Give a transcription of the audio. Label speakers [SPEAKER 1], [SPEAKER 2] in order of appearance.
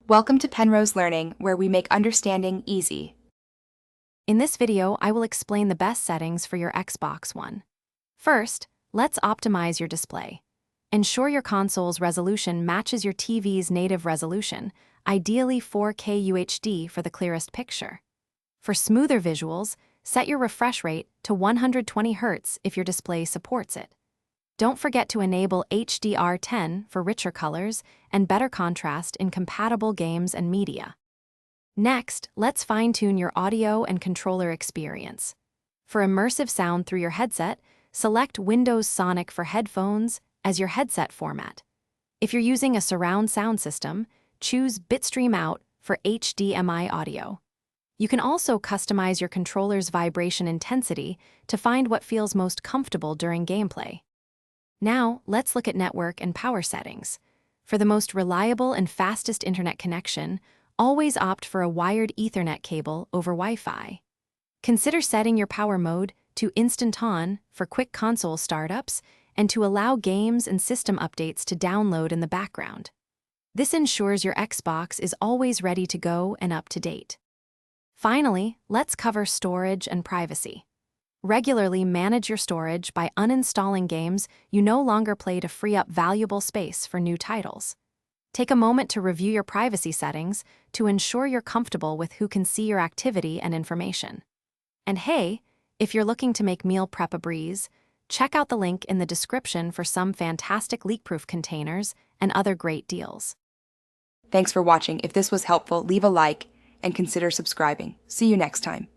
[SPEAKER 1] Welcome to Penrose Learning, where we make understanding easy.
[SPEAKER 2] In this video, I will explain the best settings for your Xbox One. First, let's optimize your display. Ensure your console's resolution matches your TV's native resolution, ideally 4K UHD for the clearest picture. For smoother visuals, set your refresh rate to 120 Hz if your display supports it. Don't forget to enable HDR10 for richer colors and better contrast in compatible games and media. Next, let's fine-tune your audio and controller experience. For immersive sound through your headset, select Windows Sonic for headphones as your headset format. If you're using a surround sound system, choose Bitstream Out for HDMI audio. You can also customize your controller's vibration intensity to find what feels most comfortable during gameplay. Now, let's look at network and power settings. For the most reliable and fastest internet connection, always opt for a wired Ethernet cable over Wi-Fi. Consider setting your power mode to Instant On for quick console startups and to allow games and system updates to download in the background. This ensures your Xbox is always ready to go and up to date. Finally, let's cover storage and privacy. Regularly manage your storage by uninstalling games you no longer play to free up valuable space for new titles. Take a moment to review your privacy settings to ensure you're comfortable with who can see your activity and information. And hey, if you're looking to make meal prep a breeze, check out the link in the description for some fantastic leak-proof containers and other great deals.
[SPEAKER 1] Thanks for watching. If this was helpful, leave a like and consider subscribing. See you next time.